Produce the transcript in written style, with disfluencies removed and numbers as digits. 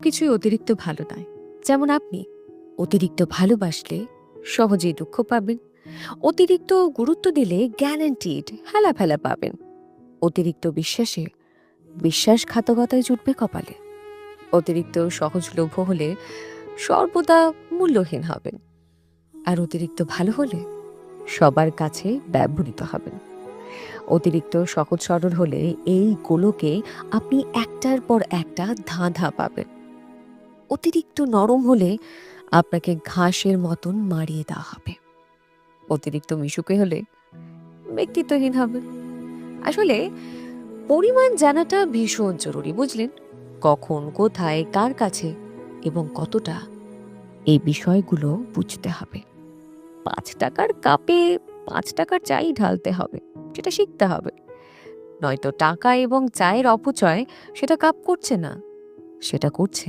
কিছুই অতিরিক্ত ভালো নয়। যেমন আপনি অতিরিক্ত ভালোবাসলে সহজেই দুঃখ পাবেন, অতিরিক্ত গুরুত্ব দিলে গ্যারান্টিড হেলাফেলা পাবেন, অতিরিক্ত বিশ্বাসে বিশ্বাসঘাতকতায় জুটবে কপালে, অতিরিক্ত সহজলভ্য হলে সর্বদা মূল্যহীন হবেন, আর অতিরিক্ত ভালো হলে সবার কাছে ব্যবহৃত হবেন। অতিরিক্ত সহজ সরল হলে এই গোলকে আপনি একটার পর একটা ধাঁধা পাবেন। অতিরিক্ত নরম হলে আপনাকে ঘাসের মতন মারিয়ে দেওয়া হবে। অতিরিক্ত মিশুকে হলে ব্যক্তিত্বহীন হবে। আসলে পরিমাণ জানাটা ভীষণ জরুরি, বুঝলেন? কখন, কোথায়, কার কাছে এবং কতটা, এই বিষয়গুলো বুঝতে হবে। ৫ টাকার কাপে ৫ টাকার চাই ঢালতে হবে, সেটা শিখতে হবে। নয়তো টাকা এবং চায়ের অপচয় সেটা কাপ করছে না, সেটা করছেন